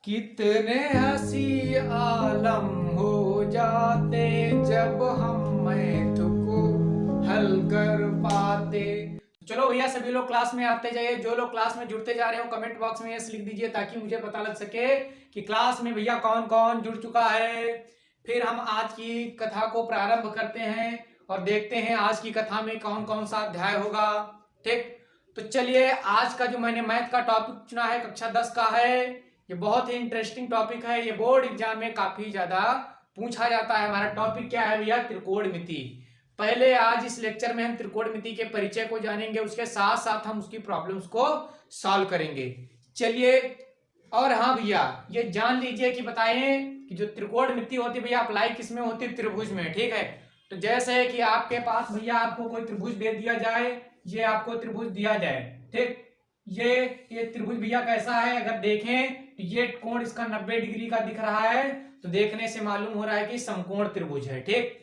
कितने हंसी आलम हो जाते जब हम मैथ को हल कर पाते। चलो भैया, सभी लोग क्लास में आते जाइए। जो लोग क्लास में जुड़ते जा रहे हो कमेंट बॉक्स में यस लिख दीजिए ताकि मुझे पता लग सके कि क्लास में भैया कौन कौन जुड़ चुका है। फिर हम आज की कथा को प्रारंभ करते हैं और देखते हैं आज की कथा में कौन कौन सा अध्याय होगा। ठीक, तो चलिए, आज का जो मैंने मैथ का टॉपिक चुना है कक्षा 10 का है। ये बहुत ही इंटरेस्टिंग टॉपिक है। ये बोर्ड एग्जाम में काफी ज्यादा पूछा जाता है। हमारा टॉपिक क्या है भैया? त्रिकोणमिति। पहले आज इस लेक्चर में हम त्रिकोणमिति के परिचय को जानेंगे, उसके साथ साथ हम उसकी प्रॉब्लम्स को सॉल्व करेंगे। चलिए, और हाँ भैया, ये जान लीजिए कि बताएं कि जो त्रिकोणमिति होती है भैया अप्लाई किस में होती है? त्रिभुज में। ठीक है, तो जैसे कि आपके पास भैया आपको कोई त्रिभुज दे दिया जाए, ये आपको त्रिभुज दिया जाए। ठीक, ये त्रिभुज भैया कैसा है? अगर देखें तो ये कोण इसका 90 डिग्री का दिख रहा है, तो देखने से मालूम हो रहा है कि समकोण त्रिभुज है। ठीक,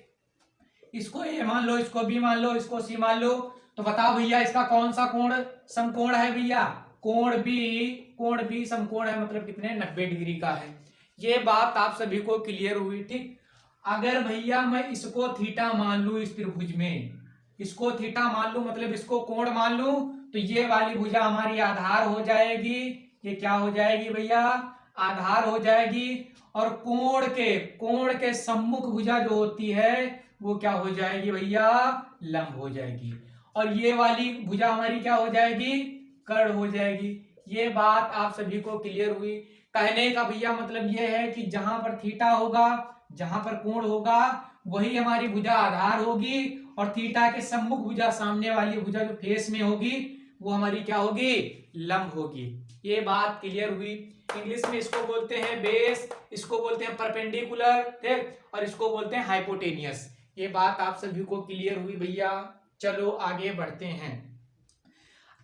इसको ए मान लो, इसको बी मान लो, इसको सी मान लो, तो बताओ भैया इसका कौन सा कोण समकोण है भैया? कोण बी समकोण है, मतलब कितने? 90 डिग्री का है। ये बात आप सभी को क्लियर हुई। ठीक, अगर भैया मैं इसको थीटा मान लू, इस त्रिभुज में इसको थीटा मान लू, मतलब इसको कोण मान लू, तो ये वाली भुजा हमारी आधार हो जाएगी। ये क्या हो जाएगी भैया? आधार हो जाएगी। और कोण के सम्मुख भुजा जो होती है वो क्या हो जाएगी भैया? लंब हो जाएगी। और ये वाली भुजा हमारी क्या हो जाएगी? कर्ण हो जाएगी। ये बात आप सभी को क्लियर हुई। कहने का भैया मतलब ये है कि जहां पर थीटा होगा, जहां पर कोण होगा, वही हमारी भुजा आधार होगी, और थीटा के सम्मुख भुजा, सामने वाली भुजा जो फेस में होगी, वो हमारी क्या होगी? लंब होगी। ये बात क्लियर हुई। इंग्लिश में इसको बोलते हैं बेस, इसको बोलते हैं परपेंडिकुलर, ठीक, और इसको बोलते हैं हाइपोटेनियस। ये बात आप सभी को क्लियर हुई भैया। चलो आगे बढ़ते हैं।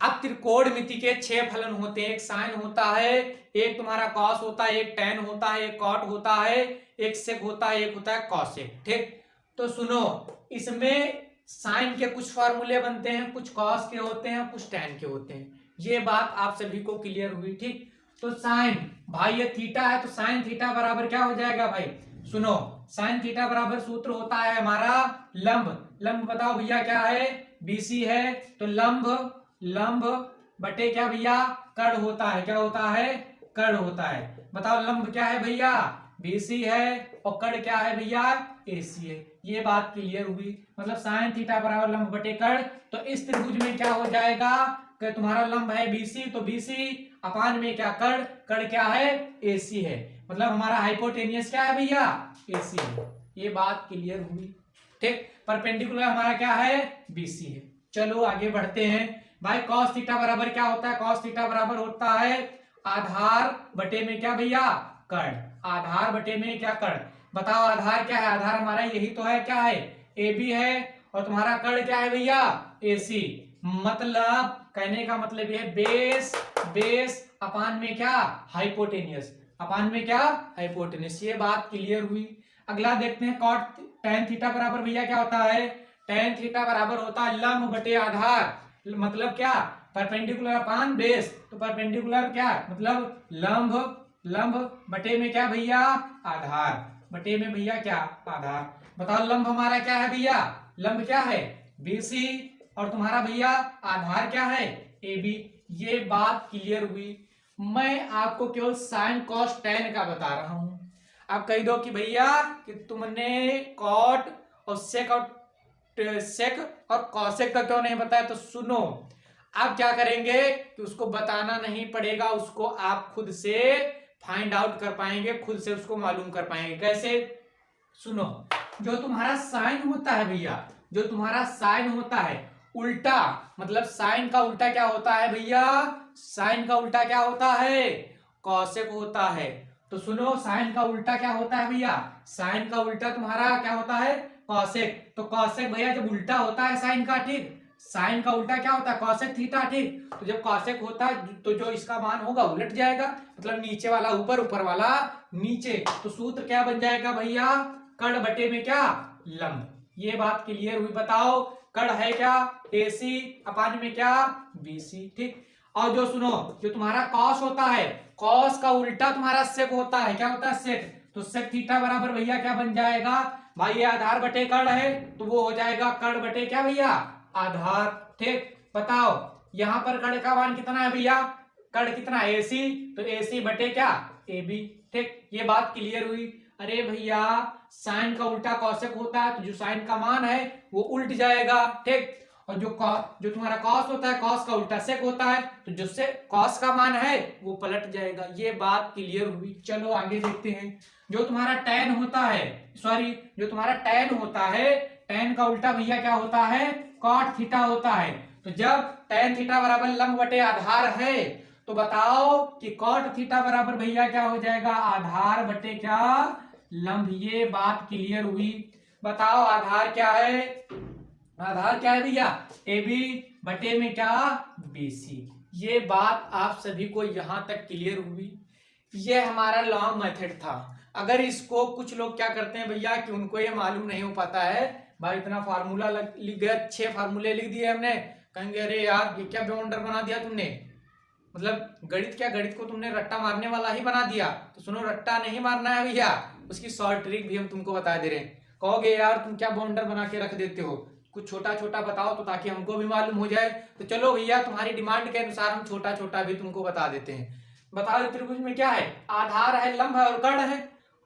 अब त्रिकोणमिति के 6 फलन होते हैं। एक साइन होता है, एक तुम्हारा कॉस होता है, एक टेन होता है, एक कॉट होता है, एक सेक होता है, एक होता है कॉसेक। ठीक, तो सुनो, इसमें साइन के कुछ फॉर्मूले बनते हैं, कुछ कॉस के होते हैं, कुछ टेन के होते हैं। ये बात आप सभी को क्लियर हुई। ठीक, तो साइन भाई ये थीटा है, तो साइन थीटा बराबर क्या हो जाएगा भाई? सुनो, साइन थीटा बराबर सूत्र होता है हमारा लंब बताओ भैया क्या है? बीसी है। तो लंब बटे क्या भैया? कर्ण होता है। क्या होता है? कर्ण होता है। बताओ लंब क्या है भैया? बीसी है, और कर्ण क्या है भैया? एसी है। ये बात क्लियर हुई। मतलब साइन थीटा बराबर लंब बटे कर्ण। तो इस त्रिभुज में क्या हो जाएगा कि तुम्हारा लंब है बीसी, तो बीसी अपान में क्या? कर्ण क्या है? एसी है। मतलब हमारा हाइपोटेनियस क्या है भैया? एसी है। ये बात क्लियर हुई। ठीक, परपेंडिकुलर हमारा क्या है? बीसी है। चलो आगे बढ़ते हैं भाई। कॉस थीटा बराबर क्या होता है? कॉस थीटा बराबर होता है आधार बटे में क्या भैया? कर्ण। आधार बटे में क्या? कर्ण। बताओ आधार क्या है? आधार हमारा यही तो है, क्या है? ए बी है, और तुम्हारा कर्ण क्या है भैया? एसी। मतलब कहने का मतलब यह बेस अपान में क्या? हाइपोटेनियस। अपान में क्या? हाइपोटेनियस। ये बात क्लियर हुई। अगला देखते हैं कॉट टेन थीटा बराबर भैया क्या होता है? टेन थीटा बराबर होता है लंब बटे आधार। मतलब क्या? परपेंडिकुलर अपान बेस। तो परपेंडिकुलर क्या मतलब? लंब बटे में क्या भैया? आधार। बटे में भैया क्या? आधार। बताओ लंब हमारा क्या है भैया? लंब क्या है? बीसी, और तुम्हारा भैया आधार क्या है? A B. ये बात क्लियर हुई। मैं आपको केवल साइन कॉस टेन का बता रहा हूं। आप कह दो कि भैया कि तुमने कॉट और सेक और कॉसेक का क्यों नहीं बताया, तो सुनो, आप क्या करेंगे कि उसको बताना नहीं पड़ेगा, उसको आप खुद से फाइंड आउट कर पाएंगे, खुद से उसको मालूम कर पाएंगे। कैसे? सुनो, जो तुम्हारा साइन होता है भैया, जो तुम्हारा साइन होता है उल्टा, मतलब साइन का उल्टा क्या होता है भैया? साइन का उल्टा क्या होता है? कॉसेक होता है। तो सुनो, साइन का उल्टा क्या होता है भैया? साइन का उल्टा तुम्हारा क्या होता है? कॉसेक। तो कॉसेक भैया जब उल्टा होता है साइन का, ठीक, साइन का उल्टा क्या होता है? Cosec theta. ठीक, तो जब कॉसेक होता है तो जो इसका मान होगा उलट जाएगा, मतलब नीचे वाला ऊपर, ऊपर वाला नीचे। तो सूत्र क्या बन जाएगा भैया? कर्ण बटे में क्या? लंब। ये बात क्लियर हुई। बताओ कर्ण है क्या? एसी, अपान में क्या? बीसी। ठीक, और जो सुनो, जो तुम्हारा कॉस होता है, कॉस का उल्टा तुम्हारा सेक होता है। क्या होता है? सेक। तो सेक थीटा बराबर भैया क्या बन जाएगा भाई, ये आधार बटे कर्ण है तो वो हो जाएगा कर्ण बटे क्या भैया, आधार। ठीक, बताओ यहां पर कर्ण का मान कितना है भैया, कर्ण कितना, AC, तो AC बटे क्या, AB। ठीक, ये बात क्लियर हुई। अरे भैया साइन का उल्टा कौशिक होता है, तो जो साइन का मान है वो उल्ट जाएगा। ठीक, और जो तुम्हारा कॉस होता है, कॉस का उल्टा सेक होता है, तो जो से कॉस का मान है वो पलट जाएगा। ये बात क्लियर हुई। चलो आगे देखते हैं। जो तुम्हारा टैन होता है, सॉरी जो तुम्हारा टैन होता है, टैन का उल्टा भैया क्या होता है, कॉट थीटा होता है। तो जब टैन थीटा बराबर लंब बटे आधार है, तो बताओ कि कॉट थीटा बराबर भैया क्या हो जाएगा, आधार बटे क्या, लंब। ये बात क्लियर हुई। बताओ आधार क्या है, आधार क्या है भैया, AB बटे में क्या, BC। ये बात आप सभी को यहां तक क्लियर हुई। ये हमारा लॉन्ग मेथड था। अगर इसको कुछ लोग क्या करते हैं भैया कि उनको ये मालूम नहीं हो पाता है, भाई इतना फार्मूला लिख गया, 6 फार्मूले लिख दिए हमने, कहेंगे अरे यार ये क्या बाउंडर बना दिया तुमने, मतलब गणित क्या, गणित को तुमने रट्टा मारने वाला ही बना दिया। तो सुनो, रट्टा नहीं मारना है भैया, उसकी शॉर्ट ट्रिक भी हम तुमको बता दे रहे हैं। कहोगे यार तुम क्या बाउंडर बना के रख देते हो, कुछ छोटा छोटा बताओ तो ताकि हमको भी मालूम हो जाए। तो चलो भैया तुम्हारी डिमांड के अनुसार हम छोटा छोटा भी तुमको बता देते हैं। बताओ त्रिभुज में क्या है, आधार है, लंब है और कर्ण है।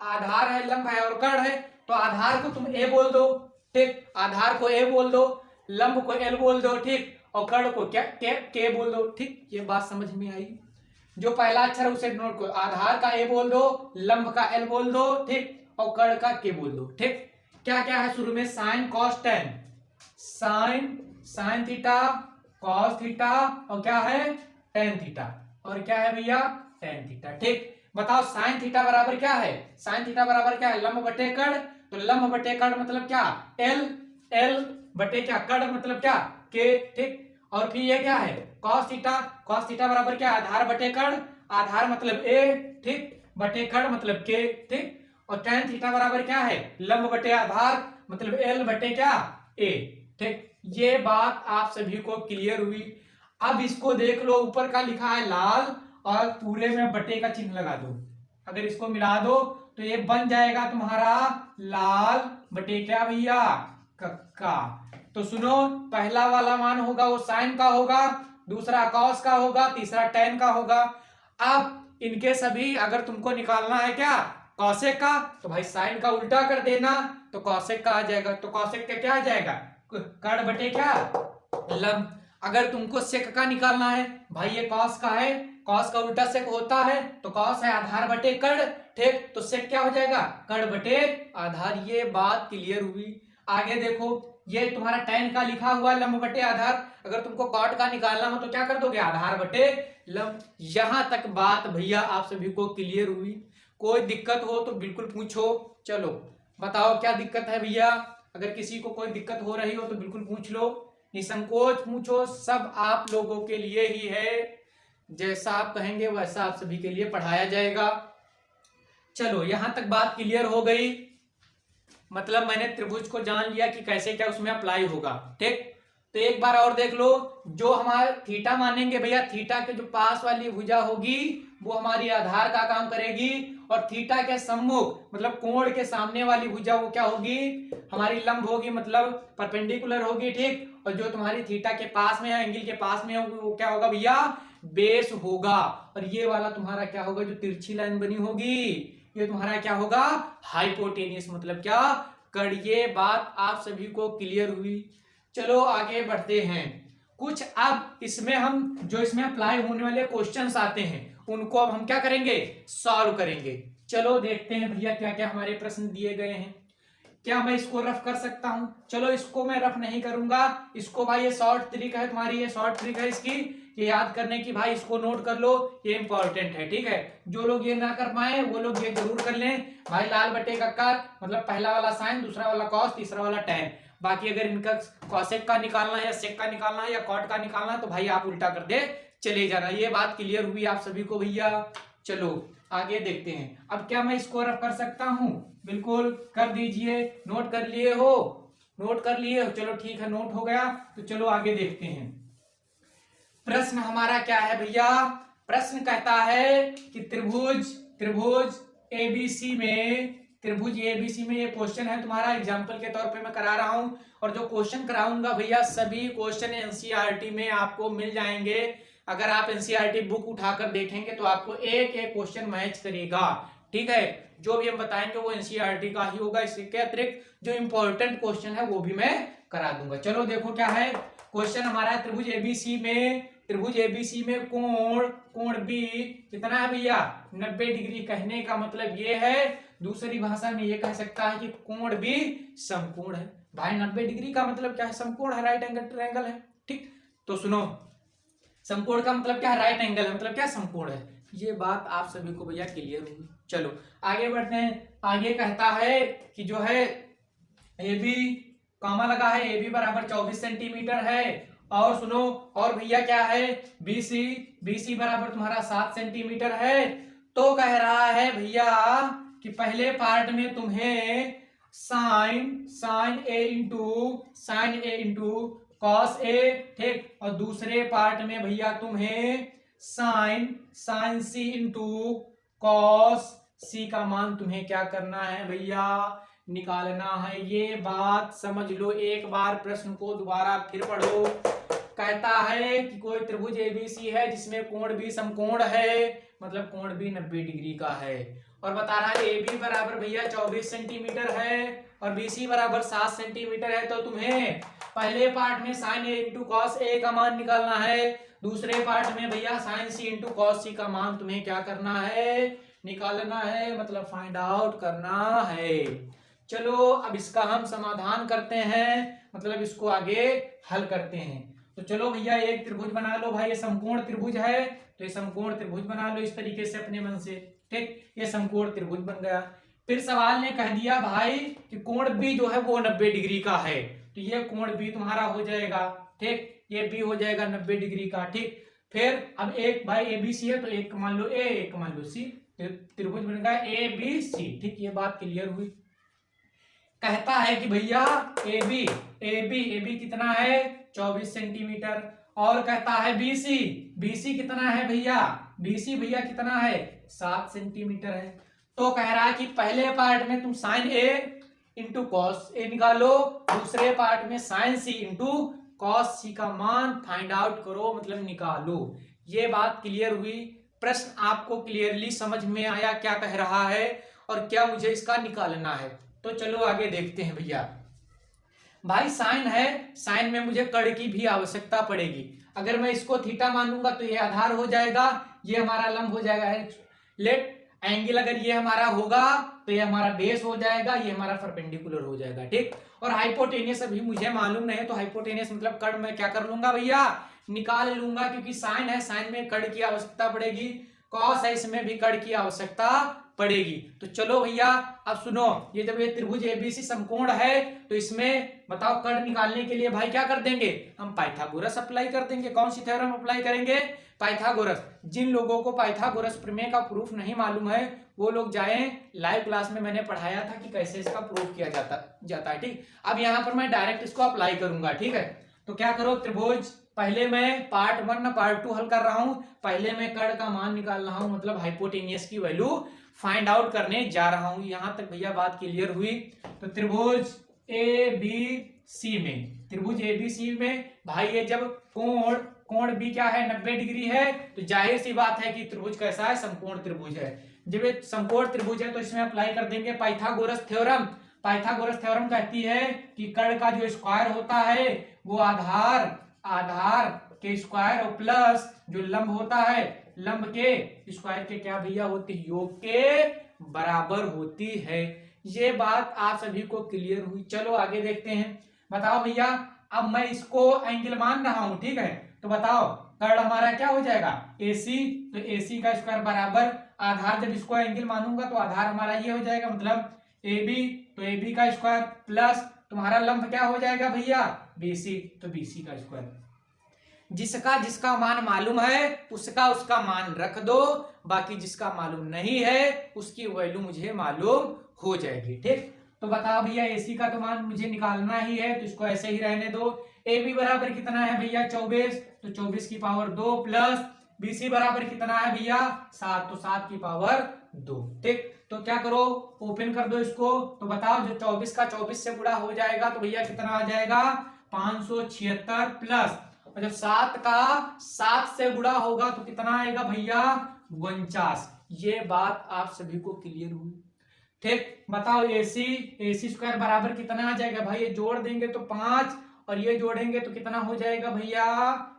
आधार है, लंब है और कर्ण है, तो आधार को तुम A बोल दो। ठीक, आधार को A बोल दो, लंब को L बोल दो। ठीक, और कर्ण को क्या, के बोल दो। ठीक, ये बात समझ में आई। जो पहला अक्षर है उसे नोट करो, आधार का A बोल दो, लंब का L बोल दो। ठीक, और कर्ण का के बोल दो। ठीक, क्या क्या है शुरू में, sine cos tan, sine theta, cos theta, और क्या है टेन थीटा, और क्या है भैया टेन थीटा। ठीक, बताओ साइन थीटा बराबर क्या है, साइन थीटा बराबर क्या है, लंब बटे कर्ण। तो लंब बटे कर्ण मतलब क्या, L बटे क्या, कर्ण मतलब क्या, के। ठीक, और फिर ये क्या है कॉस थीटा, कॉस थीटा बराबर क्या, आधार बटे कर्ण, आधार मतलब A। ठीक, बटे कर्ण मतलब के। ठीक, और टेन थीटा बराबर क्या है, लंब बटे आधार मतलब L बटे क्या, A। ठीक, ये बात आप सभी को क्लियर हुई। अब इसको देख लो, ऊपर का लिखा है लाल और पूरे में बटे का चिन्ह लगा दो। अगर इसको मिला दो तो ये बन जाएगा तुम्हारा लाल बटे क्या भैया, कक्का। तो सुनो, पहला वाला मान होगा वो साइन का होगा, दूसरा कॉस का होगा, तीसरा टेन का होगा। अब इनके सभी अगर तुमको निकालना है क्या, कॉसेक का, तो भाई साइन का उल्टा कर देना, तो कॉसेक का आ जाएगा। तो कॉसेक का क्या आ जाएगा, कर्ण बटे क्या, लंब। अगर तुमको सेक का निकालना है, भाई ये कॉस का है, कॉस का उल्टा सेक होता है, तो कॉस है आधार बटे कर्ण। ठीक, तो सेक क्या हो जाएगा, कर्ण बटे आधार। ये बात क्लियर हुई। आगे देखो, ये तुम्हारा टेन का लिखा हुआ है लंब बटे आधार, अगर तुमको कॉट का निकालना हो तो क्या कर दोगे, आधार बटे लंब। यहां तक बात भैया आप सभी को क्लियर हुई। कोई दिक्कत हो तो बिल्कुल पूछो। चलो बताओ क्या दिक्कत है भैया, अगर किसी को कोई दिक्कत हो रही हो तो बिल्कुल पूछ लो, निसंकोच पूछो, सब आप लोगों के लिए ही है। जैसा आप कहेंगे वैसा आप सभी के लिए पढ़ाया जाएगा। चलो यहां तक बात क्लियर हो गई, मतलब मैंने त्रिभुज को जान लिया कि कैसे क्या उसमें अप्लाई होगा। ठीक, तो एक बार और देख लो, जो हमारे थीटा मानेंगे भैया, थीटा के जो पास वाली भुजा होगी वो हमारी आधार का काम करेगी, और थीटा के सम्मुख मतलब कोण के सामने वाली भुजा वो क्या होगी, हमारी लंब होगी, मतलब परपेंडिकुलर होगी। ठीक, और जो तुम्हारी थीटा के पास में है, एंगल के पास में होगी, वो क्या होगा भैया, बेस होगा। और ये वाला तुम्हारा क्या होगा, जो तिरछी लाइन बनी होगी, ये तुम्हारा क्या होगा, हाइपोटेनियस, मतलब क्या, कर्ण। ये बात आप सभी को क्लियर हुई। चलो आगे बढ़ते हैं। कुछ अब इसमें हम जो इसमें अप्लाई होने वाले क्वेश्चंस आते हैं उनको अब हम क्या करेंगे, सॉल्व करेंगे। चलो देखते हैं भैया क्या क्या हमारे प्रश्न दिए गए हैं। क्या मैं इसको रफ कर सकता हूं, चलो इसको मैं रफ नहीं करूंगा, इसको भाई ये शॉर्ट ट्रिक है तुम्हारी, ये शॉर्ट ट्रिक है इसकी, ये याद करने की, भाई इसको नोट कर लो, ये इंपॉर्टेंट है। ठीक है, जो लोग ये ना कर पाए वो लोग ये जरूर कर लें। भाई लाल बटे कक्का मतलब पहला वाला साइन, दूसरा वाला कॉस, तीसरा वाला टेन। बाकी अगर इनका कॉसेक का निकालना है या सेक का निकालना है या कॉट का निकालना है तो भाई आप उल्टा कर दे चले जाना। ये बात क्लियर हुई आप सभी को भैया। चलो आगे देखते हैं। अब क्या मैं इसको रफ कर सकता हूं, बिल्कुल कर दीजिए। नोट कर लिए हो, नोट कर लिए हो, चलो ठीक है, नोट हो गया। तो चलो आगे देखते हैं। प्रश्न हमारा क्या है भैया, प्रश्न कहता है कि त्रिभुज एबीसी में, त्रिभुज एबीसी में ये क्वेश्चन है तुम्हारा, एग्जांपल के तौर पे मैं करा रहा हूं। और जो क्वेश्चन कराऊंगा भैया सभी क्वेश्चन एनसीईआरटी में आपको मिल जाएंगे। अगर आप एनसीईआरटी बुक उठाकर देखेंगे तो आपको एक एक क्वेश्चन मैच करेगा, ठीक है। जो भी हम बताएंगे वो एनसीईआरटी का ही होगा, इसके अतिरिक्त जो इंपॉर्टेंट क्वेश्चन है वो भी मैं करा दूंगा। चलो देखो क्या है क्वेश्चन हमारा, त्रिभुज एबीसी में कोण बी कितना है भैया 90 डिग्री। कहने का मतलब ये है, दूसरी भाषा में ये कह सकता है कि कोण बी समकोण है। भाई 90 डिग्री का मतलब क्या है, समकोण है, राइट एंगल ट्रायंगल है, ठीक। तो सुनो, समकोण का मतलब क्या है, राइट एंगल है, मतलब क्या समकोण है। ये बात आप सभी को भैया क्लियर होगी। चलो आगे बढ़ते हैं। आगे कहता है कि जो है ए बी कॉमा लगा है, ए बी बराबर 24 सेंटीमीटर है। और सुनो, और भैया क्या है, बीसी बराबर तुम्हारा 7 सेंटीमीटर है। तो कह रहा है भैया कि पहले पार्ट में तुम्हें sign A into cos A, ठीक। और दूसरे पार्ट में भैया तुम्हें साइन सी इंटू कॉस सी का मान तुम्हें क्या करना है भैया, निकालना है। ये बात समझ लो, एक बार प्रश्न को दोबारा फिर पढ़ो। कहता है कि कोई त्रिभुज एबीसी है जिसमें कोण भी समकोण है, मतलब कोण भी 90 डिग्री का है। और बता रहा है ए बी बराबर भैया 24 सेंटीमीटर है और बीसी बराबर 7 सेंटीमीटर है। तो तुम्हें पहले पार्ट में sign A into cos A का मान निकालना है, दूसरे पार्ट में भैया साइन सी इंटू कॉस सी का मान तुम्हें क्या करना है, निकालना है, मतलब फाइंड आउट करना है। चलो अब इसका हम समाधान करते हैं, मतलब इसको आगे हल करते हैं। तो चलो भैया एक त्रिभुज बना लो भाई, ये समकोण त्रिभुज है तो ये समकोण त्रिभुज बना लो इस तरीके से अपने मन से, ठीक। ये समकोण त्रिभुज बन गया। फिर सवाल ने कह दिया भाई कि कोण बी जो है वो 90 डिग्री का है, तो ये कोण बी तुम्हारा हो जाएगा, ठीक। ये बी हो जाएगा 90 डिग्री का, ठीक। फिर अब एक भाई ए बी सी है तो एक मान लो ए, एक मान लो सी, त्रिभुज बन गया ए बी सी, ठीक। ये बात क्लियर हुई। कहता है कि भैया ए बी कितना है 24 सेंटीमीटर। और कहता है बीसी कितना है भैया, बीसी भैया कितना है 7 सेंटीमीटर है। तो कह रहा है कि पहले पार्ट में तुम sign A into cos A निकालो, दूसरे पार्ट में साइन सी इंटू कॉस सी का मान फाइंड आउट करो, मतलब निकालो। ये बात क्लियर हुई। प्रश्न आपको क्लियरली समझ में आया क्या कह रहा है और क्या मुझे इसका निकालना है। तो चलो आगे देखते हैं भैया। भाई साइन है, साइन में मुझे कर्ण की भी आवश्यकता पड़ेगी। अगर मैं इसको थीटा मानूंगा तो ये आधार हो जाएगा, ये हमारा लंब हो जाएगा। लेट एंगल अगर ये हमारा होगा तो ये हमारा बेस हो जाएगा, ये हमारा परपेंडिकुलर हो जाएगा, ठीक। और हाइपोटेनियस अभी मुझे मालूम नहीं है, तो हाइपोटेनियस मतलब कर्ण मैं क्या कर लूंगा भैया, निकाल लूंगा, क्योंकि साइन है, साइन में कर्ण की आवश्यकता पड़ेगी। कॉस है, इसमें भी कर्ण की आवश्यकता पड़ेगी। तो चलो भैया अब सुनो, ये जब ये त्रिभुज एबीसी समकोण है तो इसमें बताओ कर्ण निकालने के लिए भाई क्या कर देंगे, हम पाइथागोरस अप्लाई कर देंगे। कौन सी थ्योरम अप्लाई करेंगे, पाइथागोरस। जिन लोगों को पाइथागोरस प्रमेय का प्रूफ नहीं मालूम है वो लोग जाएं, लाइव क्लास में मैंने पढ़ाया था कि कैसे इसका प्रूफ किया जाता है, ठीक। अब यहाँ पर मैं डायरेक्ट इसको अप्लाई करूंगा, ठीक है। तो क्या करो, त्रिभुज पहले मैं पार्ट 1 पार्ट 2 हल कर रहा हूं, पहले मैं कर्ण का मान निकाल रहा हूं, मतलब हाइपोटेनियस की वैल्यू फाइंड आउट करने जा रहा हूं। यहां तक भैया बात क्लियर हुई। तो त्रिभुज ए बी सी में भाई ये जब कोण बी क्या है 90 डिग्री है, तो जाहिर सी बात है कि त्रिभुज कैसा है, समकोण त्रिभुज है। जब ये समकोण त्रिभुज है तो इसमें अप्लाई कर देंगे पाइथागोरस थ्योरम। पाइथागोरस थ्योरम कहती है कि कर्ण का जो स्क्वायर होता है वो आधार के स्क्वायर और प्लस जो लंब होता है, लंब के स्क्वायर के क्या भैया होती है, योग के बराबर होती है। ये बात आप सभी को क्लियर हुई। चलो आगे देखते हैं। बताओ भैया, अब मैं इसको एंगल मान रहा हूं, ठीक है। तो बताओ कर्ण हमारा क्या हो जाएगा, AC। तो AC का स्क्वायर बराबर आधार, जब इसको एंगल मानूंगा तो आधार हमारा ये हो जाएगा, मतलब AB। तो AB का स्क्वायर प्लस तुम्हारा लंब क्या हो जाएगा भैया, BC। तो BC का स्क्वायर। जिसका मान मालूम है उसका मान रख दो, बाकी जिसका मालूम नहीं है उसकी वैल्यू मुझे मालूम हो जाएगी, ठीक। तो बताओ भैया AC का तो मान मुझे निकालना ही है, तो इसको ऐसे ही रहने दो। AB बराबर कितना है भैया 24, तो 24 की पावर 2 प्लस BC बराबर कितना है भैया 7, तो 7 की पावर 2। ठीक, तो क्या करो, ओपन कर दो इसको, तो बताओ जो 24 का 24 से गुणा हो जाएगा तो भैया कितना आ जाएगा 576 प्लस, और जब 7 का 7 से गुणा होगा तो कितना आएगा भैया 49। ये बात आप सभी को क्लियर हुई। ठीक, बताओ AC स्क्वायर बराबर कितना आ जाएगा भाई, ये जोड़ देंगे तो 5 और ये जोड़ेंगे तो कितना हो जाएगा भैया,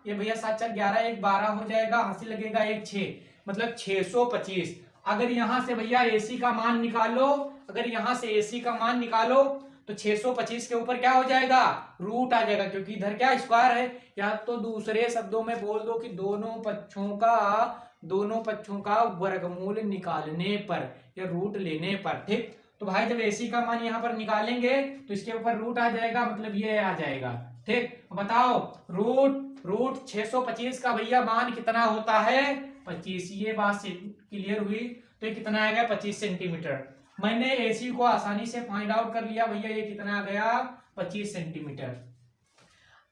ये भैया 7 4 11 1 12 हो जाएगा, हंसी लगेगा 1 6, मतलब 625। अगर यहां से भैया AC का मान निकालो, अगर यहां से AC का मान निकालो तो 625 के ऊपर क्या हो जाएगा रूट आ जाएगा, क्योंकि इधर क्या स्क्वायर है। या तो दूसरे शब्दों में बोल दो कि दोनों पक्षों का वर्गमूल निकालने पर या रूट लेने पर। ठीक, तो भाई जब AC का मान यहाँ पर निकालेंगे तो इसके ऊपर रूट आ जाएगा, मतलब ये आ जाएगा। ठीक, बताओ रूट 625 का भैया मान कितना होता है 25। ये बात क्लियर हुई, तो ये कितना आएगा 25 सेंटीमीटर। मैंने AC को आसानी से फाइंड आउट कर लिया भैया, ये कितना आ गया 25 सेंटीमीटर।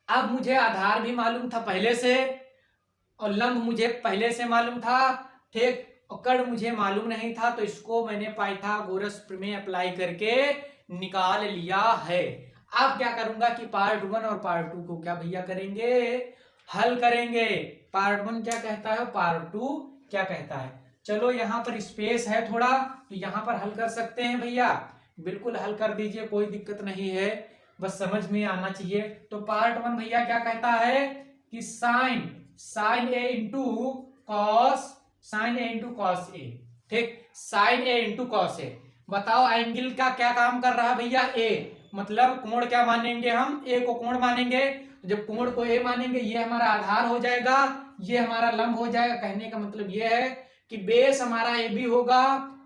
अब मुझे आधार भी मालूम था पहले से और लंब मुझे पहले से मालूम था। ठीक, और कर्ण मुझे मालूम नहीं था, तो इसको मैंने पाइथागोरस प्रमेय अप्लाई करके निकाल लिया है। अब क्या करूंगा कि पार्ट 1 और पार्ट 2 को क्या भैया करेंगे हल करेंगे। पार्ट 1 क्या कहता है, पार्ट 2 क्या कहता है। चलो यहाँ पर स्पेस है थोड़ा, तो यहाँ पर हल कर सकते हैं भैया, बिल्कुल हल कर दीजिए, कोई दिक्कत नहीं है, बस समझ में आना चाहिए। तो पार्ट 1 भैया क्या कहता है कि sign A into cos A. ठीक, sign A into cos A. बताओ एंगल का क्या काम कर रहा है भैया ए, मतलब कोण क्या मानेंगे हम, ए को कोण मानेंगे। जब कोण को ए मानेंगे ये हमारा आधार हो जाएगा, ये हमारा लंब हो जाएगा। कहने का मतलब ये है कि बेस हमारा ए बी होगा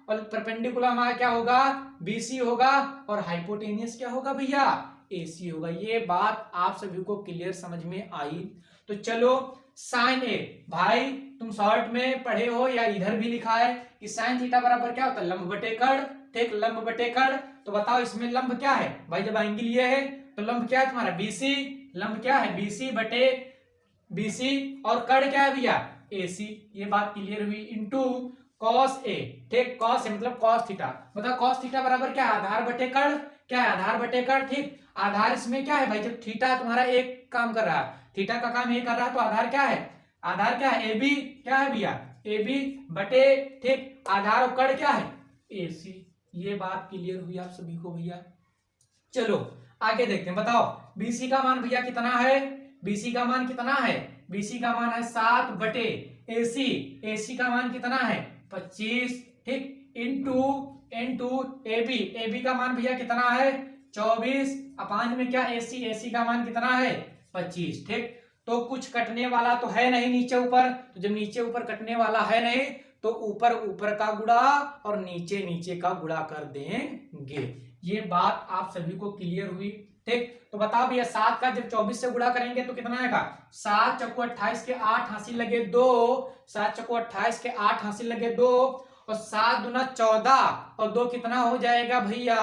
और परपेंडिकुलर हमारा क्या होगा BC होगा, और हाइपोटेनियस क्या होगा भैया AC होगा। ये बात आप सभी को क्लियर समझ में आई। तो चलो साइन ए, भाई तुम शॉर्ट में पढ़े हो या इधर भी लिखा है कि साइन थीटा बराबर क्या होता है लंब बटे कर्ण। ठीक, लंब बटे कर्ण, तो बताओ इसमें लंब क्या है भाई, जब एंगल ये है तो लंब क्या है तुम्हारा BC, लंब क्या है BC बटे BC, और कर्ण क्या है भैया AC। ये बात क्लियर हुई। Into cos A. ठीक, कॉस ए मतलब कॉस थीटा। बताओ कॉस थीटा बराबर क्या है आधार बटे कर्ण, क्या है आधार बटे कर्ण। ठीक, आधार इसमें क्या है भाई, जब थीटा तुम्हारा एक काम कर रहा है, थीटा का काम ये कर रहा है, तो आधार क्या है, आधार क्या है AB, क्या है भैया AB बटे, ठीक, आधार और कर्ण क्या है AC। ये बात क्लियर हुई आप सभी को भैया। चलो आगे देखते हैं। बताओ BC का मान भैया कितना है, BC का मान कितना है, BC का मान है 7 बटे AC का मान कितना है 25। ठीक, इंटू AB का मान भैया कितना है 24, अपान में क्या AC का मान कितना है 25। ठीक, तो कुछ कटने वाला तो है नहीं नीचे ऊपर, तो जब नीचे ऊपर कटने वाला है नहीं तो ऊपर ऊपर का गुणा और नीचे नीचे का गुणा कर देंगे। ये बात आप सभी को क्लियर हुई। ठीक, तो बताओ भैया 7 का जब 24 से गुणा करेंगे तो कितना आएगा 7 चौको 28 के 8 हासिल लगे 2, 7 चौको 28 के 8 हासिल लगे 2, और 7 दूना 14 और 2 कितना हो जाएगा भैया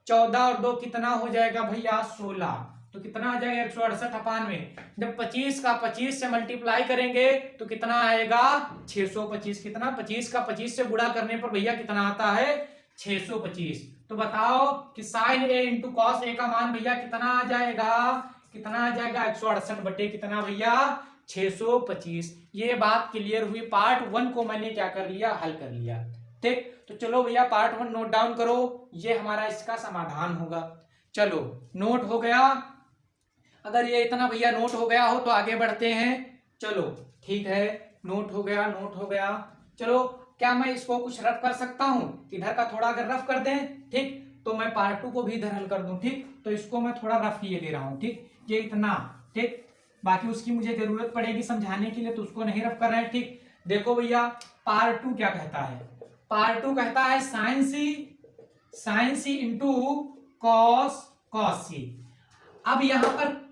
14 और 2 कितना हो जाएगा भैया 16, तो कितना आ जाएगा 168 अपान में। जब 25 का 25 से मल्टीप्लाई करेंगे तो कितना आएगा 625। कितना 25 का 25 से गुणा करने पर भैया कितना आता है 625। तो बताओ कि sign A into cos A का मान भैया कितना आ जाएगा, कितना आ जाएगा 168 बटे कितना भैया 625। ये बात क्लियर हुई। पार्ट 1 को मैंने क्या कर लिया हल कर लिया। ठीक, तो चलो भैया पार्ट 1 नोट डाउन करो, ये हमारा इसका समाधान होगा। चलो नोट हो गया, अगर ये इतना भैया नोट हो गया हो तो आगे बढ़ते हैं। चलो ठीक है, नोट हो गया। चलो क्या मैं इसको कुछ रफ कर सकता हूँ, इधर का थोड़ा अगर रफ कर दें, ठीक, तो मैं पार्ट 2 को भी इधर हल कर दूं। ठीक, तो इसको मैं थोड़ा रफ किए दे रहा हूँ। ठीक, ये इतना, ठीक, बाकी उसकी मुझे जरूरत पड़ेगी समझाने के लिए, तो उसको नहीं रफ कर रहे हैं। ठीक, देखो भैया पार्ट 2 क्या कहता है, पार्ट 2 कहता है साइन सी इंटू कॉस सी। अब यहां पर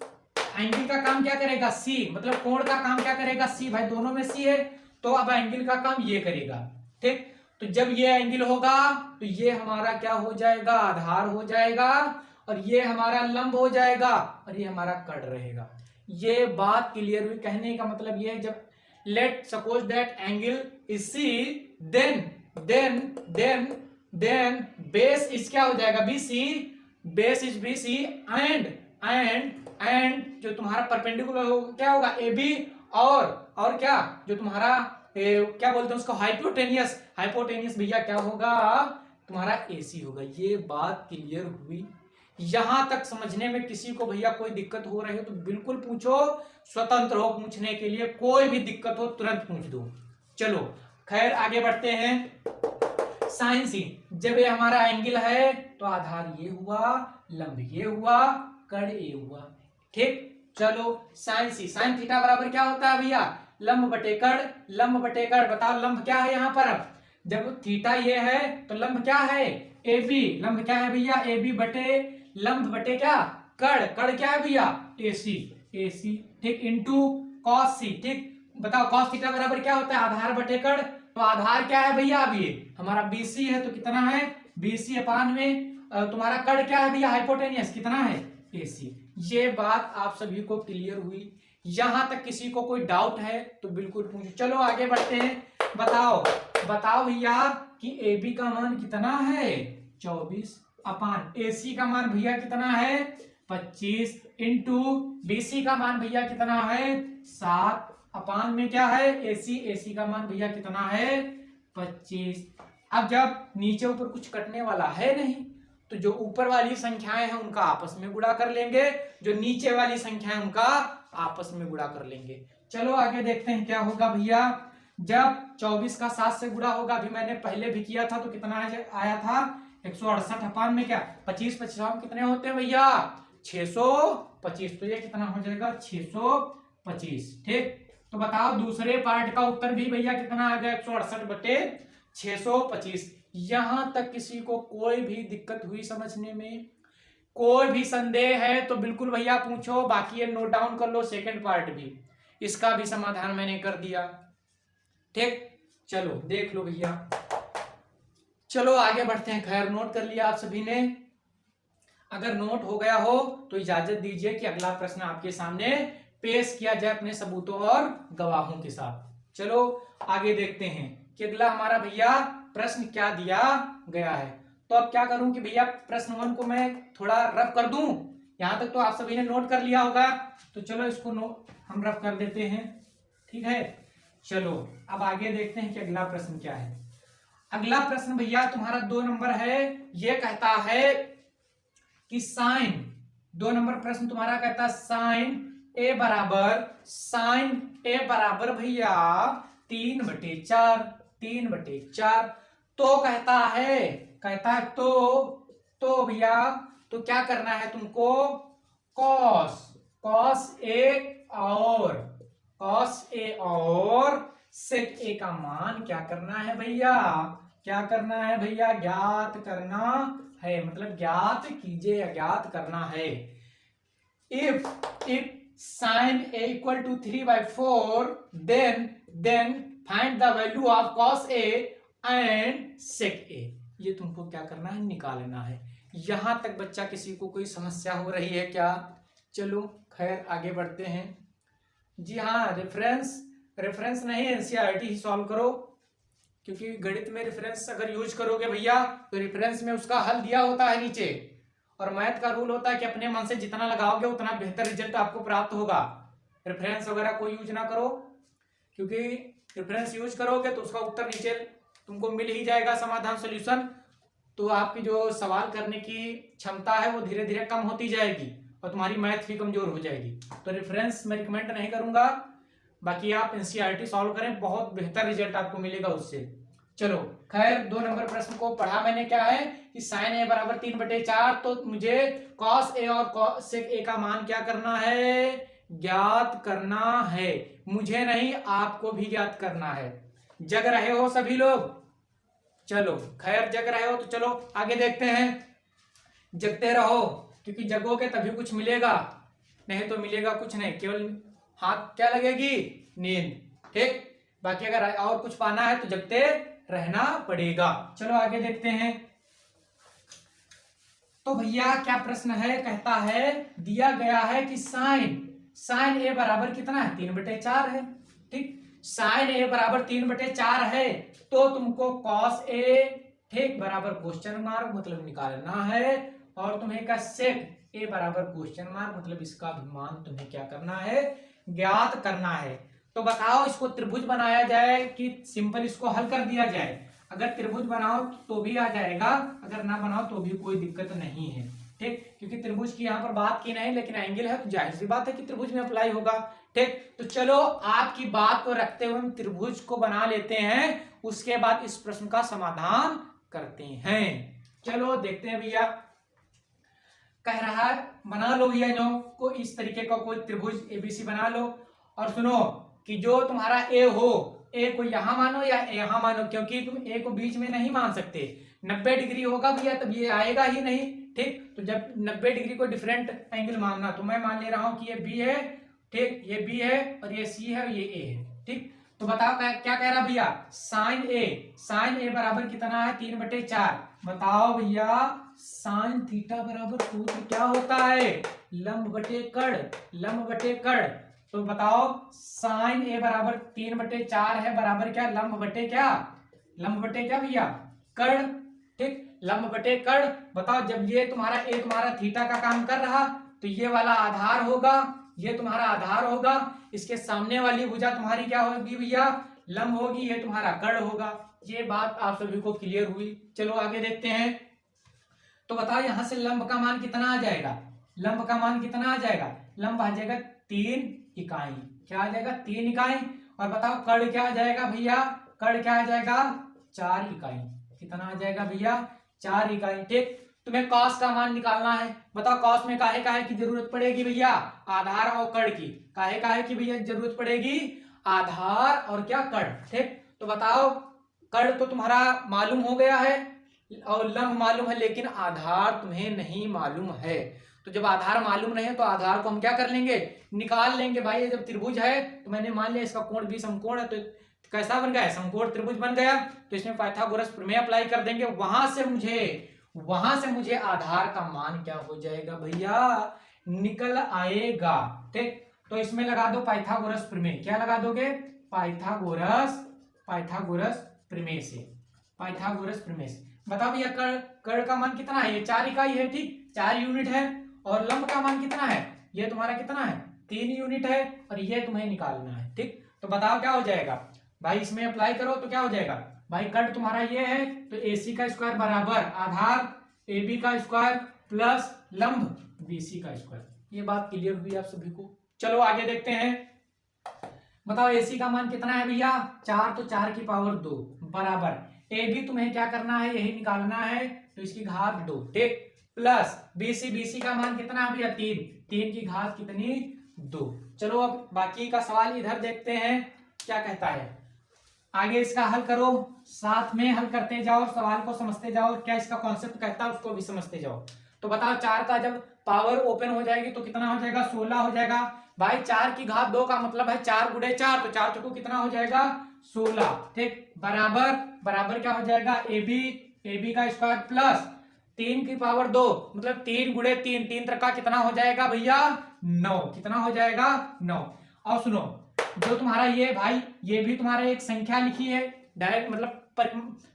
एंगल का काम क्या करेगा C, मतलब कोण का काम क्या करेगा C, भाई दोनों में C है, तो अब एंगल का काम ये करेगा। ठीक, तो जब ये एंगल होगा तो ये हमारा क्या हो जाएगा आधार हो जाएगा, और ये हमारा लंब हो जाएगा, और ये हमारा कर्ण रहेगा। ये बात क्लियर हुई। कहने का मतलब ये है, जब let suppose that angle is C, then then then then base is क्या हो जाएगा, B C, base is B C, and जो तुम्हारा परपेंडिकुलर हो क्या होगा, ए बी, और क्या जो तुम्हारा क्या बोलते हैं उसको, हाइपोटेनियस, हाइपोटेनियस भैया क्या होगा, तुम्हारा एसी होगा। ये बात क्लियर हुई। यहां तक समझने में किसी को भैया कोई दिक्कत हो रही हो तो बिल्कुल पूछो, स्वतंत्र हो पूछने के लिए, कोई भी दिक्कत हो तुरंत पूछ दो। चलो खैर आगे बढ़ते हैं। साइन सी, जब ये हमारा एंगल है तो आधार ये हुआ, लंब ये हुआ, कड़ ए हुआ, ठीक। चलो साइन सी, साइन थीटा बराबर क्या होता है भैया, लंब बटे कड़, लंब बटे कड़। बताओ लंब क्या है यहाँ पर, अब जब थीटा ये है तो लंब क्या है, ए बी, लंब क्या है भैया, ए बी बटे लंब बटे क्या, कड़, कड़ क्या है भैया, ए सी, ए सी, ठीक, इंटू कॉस सी, ठीक। बताओ कॉस थीटा बराबर क्या होता है, आधार बटे कड़। तो आधार क्या है भैया, अब ये हमारा बीसी है तो कितना है, बीसी अपान में तुम्हारा कड़ क्या है भैया, हाइपोटेनियस, कितना है, एसी। ये बात आप सभी को क्लियर हुई। यहां तक किसी को कोई डाउट है तो बिल्कुल पूछो। चलो आगे बढ़ते हैं। बताओ बताओ भैया कि ए बी का मान कितना है, 24 अपान एसी का मान भैया कितना है, 25 इंटू बीसी का मान भैया कितना है, 7 अपान में क्या है, एसी, एसी का मान भैया कितना है, 25। अब जब नीचे ऊपर कुछ कटने वाला है नहीं तो जो ऊपर वाली संख्याएं हैं उनका आपस में गुणा कर लेंगे, जो नीचे वाली संख्याएं उनका आपस में गुणा कर लेंगे। चलो आगे देखते हैं क्या होगा भैया। जब 24 का 7 से गुणा होगा, अभी मैंने पहले भी किया था तो कितना आया था, 168 अपान में क्या 25, 25 कितने होते हैं भैया, 625। तो ये कितना हो जाएगा, 625, ठीक। तो बताओ दूसरे पार्ट का उत्तर भी भैया कितना आ गया, 168 बटे 625। यहां तक किसी को कोई भी दिक्कत हुई समझने में, कोई भी संदेह है तो बिल्कुल भैया पूछो। बाकी ये नोट डाउन कर लो, सेकंड पार्ट भी, इसका भी समाधान मैंने कर दिया, ठीक। चलो देख लो भैया, चलो आगे बढ़ते हैं। खैर नोट कर लिया आप सभी ने, अगर नोट हो गया हो तो इजाजत दीजिए कि अगला प्रश्न आपके सामने पेश किया जाए अपने सबूतों और गवाहों के साथ। चलो आगे देखते हैं कि अगला हमारा भैया प्रश्न क्या दिया गया है। तो अब क्या करूं कि भैया प्रश्न 1 को मैं थोड़ा रफ कर दूं, यहां तक तो आप सभी ने नोट कर लिया होगा, तो चलो इसको हम रफ कर देते हैं, ठीक है। चलो अब आगे देखते हैं कि अगला प्रश्न क्या है। अगला प्रश्न भैया तुम्हारा 2 नंबर है। यह कहता है कि साइन, 2 नंबर प्रश्न तुम्हारा कहता है साइन ए बराबर भैया 3/4, 3/4। तो कहता है तो भैया तो क्या करना है तुमको, कॉस ए और सेक ए का मान क्या करना है भैया, क्या करना है भैया, ज्ञात करना है, मतलब ज्ञात कीजिए या ज्ञात करना है। If sin a equal to 3/4 then find the value of cos a and sec a। ये तुमको क्या करना है, निकालना है। यहां तक बच्चा किसी को कोई समस्या हो रही है क्या? चलो खैर आगे बढ़ते हैं। जी हाँ, रेफरेंस नहीं, एनसीईआरटी ही सॉल्व करो, क्योंकि गणित में रेफरेंस अगर यूज करोगे भैया तो रेफरेंस में उसका हल दिया होता है नीचे, और मैथ का रूल होता है कि अपने मन से जितना लगाओगे उतना बेहतर रिजल्ट आपको प्राप्त होगा। रेफरेंस वगैरह कोई यूज ना करो, क्योंकि रेफरेंस यूज करोगे तो उसका उत्तर नीचे तुमको मिल ही जाएगा, समाधान सॉल्यूशन। तो आपकी जो सवाल करने की क्षमता है वो धीरे धीरे कम होती जाएगी और तुम्हारी मैथ भी कमजोर हो जाएगी। तो रेफरेंस मैं रिकमेंड नहीं करूंगा, बाकी आप एनसीईआरटी सॉल्व करें, बहुत बेहतर रिजल्ट आपको मिलेगा उससे। चलो खैर 2 नंबर प्रश्न को पढ़ा मैंने, क्या है कि साइन ए बराबर 3/4, तो मुझे कॉस ए और सेक ए का मान क्या करना है, ज्ञात करना है। मुझे नहीं, आपको भी ज्ञात करना है। जग रहे हो सभी लोग? चलो खैर जग रहे हो तो चलो आगे देखते हैं। जगते रहो, क्योंकि जगोगे तभी कुछ मिलेगा, नहीं तो मिलेगा कुछ नहीं, केवल हाथ क्या लगेगी, नींद, ठीक। बाकी अगर और कुछ पाना है तो जगते रहना पड़ेगा। चलो आगे देखते हैं। तो भैया क्या प्रश्न है, कहता है दिया गया है कि साइन साइन ए बराबर कितना है 3/4 है। ठीक, साइन ए बराबर 3/4 है तो तुमको कॉस ए ठीक बराबर क्वेश्चन मार्क मतलब निकालना है, और तुम्हें का सेक ए बराबर क्वेश्चन मार्क मतलब इसका भी मान तुम्हें क्या करना है ज्ञात करना है। तो बताओ इसको त्रिभुज बनाया जाए कि सिंपल इसको हल कर दिया जाए। अगर त्रिभुज बनाओ तो भी आ जाएगा, अगर ना बनाओ तो भी कोई दिक्कत नहीं है। ठीक, क्योंकि त्रिभुज की यहाँ पर बात की नहीं, लेकिन एंगल है तो जाहिर सी बात है कि त्रिभुज में अप्लाई होगा। ठीक, तो चलो आपकी बात को रखते हुए हम त्रिभुज को बना लेते हैं, उसके बाद इस प्रश्न का समाधान करते हैं। चलो देखते हैं भैया, कह रहा है बना लो भैया जो को इस तरीके का कोई त्रिभुज एबीसी बना लो, और सुनो कि जो तुम्हारा ए हो, ए को यहां मानो या यहां मानो, क्योंकि तुम ए को बीच में नहीं मान सकते। 90 डिग्री होगा भैया तब ये आएगा ही नहीं। ठीक, तो जब 90 डिग्री को डिफरेंट एंगल मानना, तो मैं मान ले रहा हूं कि ये बी है, ठीक, ये बी है और ये सी है और ये ए है। ठीक, तो बताओ क्या कह रहा भैया, साइन ए बराबर कितना है 3/4। बताओ भैया साइन थीटा बराबर सूत्र क्या होता है लंब बटे कड़, लंब बटे कड़। तो बताओ साइन ए बराबर 3/4 है बराबर क्या लंब बटे क्या, लंब बटे क्या भैया कड़। ठीक, लंब बटे कड़। बताओ जब ये तुम्हारा थीटा का काम कर रहा तो ये वाला आधार होगा, ये तुम्हारा आधार होगा, इसके सामने वाली भुजा तुम्हारी क्या होगी भैया लंब होगी, ये तुम्हारा कड़ होगा। ये बात आप सभी को क्लियर हुई। चलो आगे देखते हैं। तो बताओ यहां से लंब का मान कितना आ जाएगा, लंब का मान कितना आ जाएगा, लंब आ जाएगा 3 इकाई। क्या आ जाएगा 3 इकाई। और बताओ कड़ क्या आ जाएगा भैया, कड़ क्या आ जाएगा 4 इकाई। कितना आ जाएगा भैया 4 इकाई। ठीक, तुम्हें कॉस का मान निकालना है। बताओ कॉस में काहे की जरूरत पड़ेगी भैया, आधार और कड़ की। काहे की भैया जरूरत पड़ेगी, आधार और क्या कड़। ठीक, तो बताओ कड़ तो तुम्हारा मालूम हो गया है और लंब मालूम है, लेकिन आधार तुम्हें नहीं मालूम है। तो जब आधार मालूम नहीं है तो आधार को हम क्या कर लेंगे निकाल लेंगे। भाई जब त्रिभुज है तो मैंने मान लिया इसका कोण भी समकोण है, तो कैसा बन गया समकोण त्रिभुज बन गया। तो इसमें पाइथागोरस प्रमेय अप्लाई कर देंगे, वहां से मुझे आधार का मान क्या हो जाएगा भैया निकल आएगा। ठीक, तो इसमें लगा दो पाइथागोरस प्रमेय। क्या लगा दोगे पाइथागोरस प्रमेय से, पाइथागोरस प्रमेय से। बताओ भैया कड़ का मान कितना है, ये 4 इकाई है। ठीक, 4 यूनिट है। और लंब का मान कितना है, ये तुम्हारा कितना है 3 यूनिट है, और ये तुम्हें निकालना है। ठीक, तो बताओ क्या हो जाएगा भाई, इसमें अप्लाई करो तो क्या हो जाएगा भाई, कड़ तुम्हारा ये है तो AC का स्क्वायर बराबर आधार AB का स्क्वायर प्लस लंब BC का स्क्वायर। ये बात क्लियर हुई आप सभी को। चलो आगे देखते हैं। बताओ AC का मान कितना है भैया 4, तो 4 की पावर 2 बराबर AB तुम्हें क्या करना है यही निकालना है, तो इसकी घात 2। ठीक, प्लस BC का मान कितना है भैया 3 की घात कितनी 2। चलो अब बाकी का सवाल इधर देखते हैं क्या कहता है। आगे इसका हल करो, साथ में हल करते जाओ, सवाल को समझते जाओ, क्या इसका कॉन्सेप्ट कहता है उसको भी समझते जाओ। तो बताओ 4 का जब पावर ओपन हो जाएगी तो कितना हो जाएगा 16 हो जाएगा। भाई 4 की घात 2 का मतलब है 4 गुणे 4, तो 4 चौको कितना हो जाएगा 16। ठीक, बराबर क्या हो जाएगा AB का स्क्वायर प्लस 3 की पावर 2 मतलब 3 गुणे 3 तक का कितना हो जाएगा भैया 9। कितना हो जाएगा 9। और सुनो जो तुम्हारा ये भाई ये भी तुम्हारा एक संख्या लिखी है डायरेक्ट, मतलब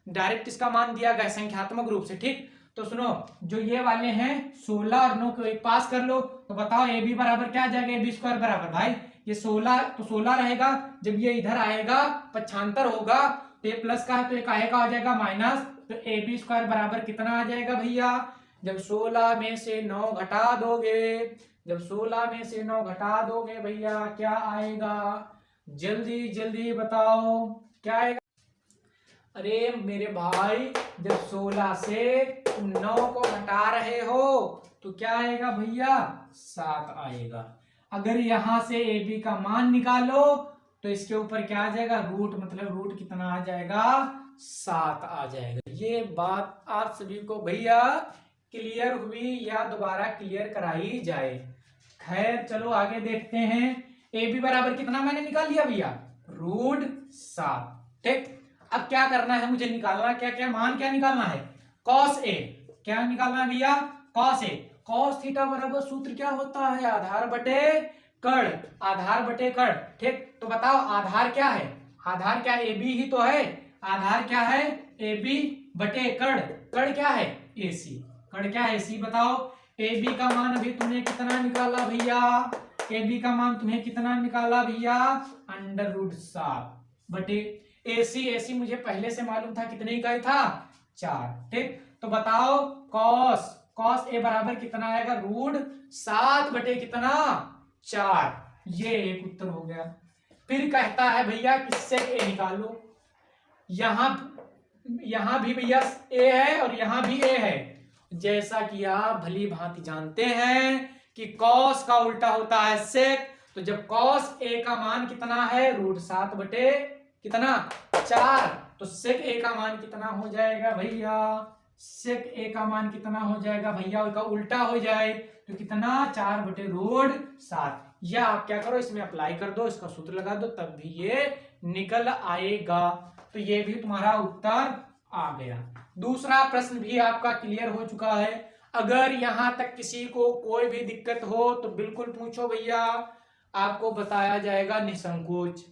डायरेक्ट इसका मान दिया गया संख्यात्मक रूप से। ठीक, तो सुनो जो ये वाले हैं 16 और 9 को एक पास कर लो, तो बताओ AB बराबर क्या आ जाएगा AB स्क्वायर बराबर भाई ये 16 तो 16 रहेगा, जब ये इधर आएगा पक्षांतर होगा तो ये प्लस का है तो ये काहे का हो जाएगा माइनस, तो AB स्क्वायर बराबर कितना आ जाएगा भैया, जब 16 में से 9 घटा दोगे, जब 16 में से 9 घटा दोगे भैया क्या आएगा, जल्दी बताओ क्या आएगा। अरे मेरे भाई जब 16 से तुम 9 को घटा रहे हो तो क्या आएगा भैया 7 आएगा। अगर यहां से AB का मान निकालो तो इसके ऊपर क्या आ जाएगा रूट, मतलब रूट कितना आ जाएगा 7 आ जाएगा। ये बात आप सभी को भैया क्लियर हुई या दोबारा क्लियर कराई जाए। खैर चलो आगे देखते हैं। AB बराबर कितना मैंने निकाल लिया भैया √7। ठीक, अब क्या करना है मुझे निकालना क्या मान क्या निकालना है cos A। क्या निकालना है भैया cos A। cos थीटा बराबर सूत्र क्या होता है आधार बटे कड़, आधार बटे कड़, ठीक। तो बताओ आधार क्या है, आधार क्या है, ए बी ही तो है, आधार क्या है ए बी बटे कड़, कड़ क्या है ए सी, कड़ क्या है ए सी। बताओ ए बी का मान अभी तुमने कितना निकाला भैया, ए बी का मान तुम्हें कितना निकाला भैया, √7 बटे ए सी मुझे पहले से मालूम था कितने का ही था 4, ठीक। तो बताओ कॉस ए बराबर कितना आएगा, √7 बटे कितना 4, ये एक उत्तर हो गया। फिर कहता है भैया कि सेक ए निकालो, यहां भी भैया ए है और यहां भी ए है, जैसा कि आप भली भांति जानते हैं कि कॉस का उल्टा होता है सेक। तो जब कॉस ए का मान कितना है √7 बटे कितना 4, तो सेक ए का मान कितना हो जाएगा भैया, सेक ए का मान कितना हो जाएगा भैया, उसका उल्टा हो जाए तो कितना 4 बटे √7। या आप क्या करो इसमें अप्लाई कर दो, इसका सूत्र लगा दो, तब भी ये निकल आएगा। तो ये भी तुम्हारा उत्तर आ गया। दूसरा प्रश्न भी आपका क्लियर हो चुका है। अगर यहां तक किसी को कोई भी दिक्कत हो तो बिल्कुल पूछो भैया, आपको बताया जाएगा निसंकोच।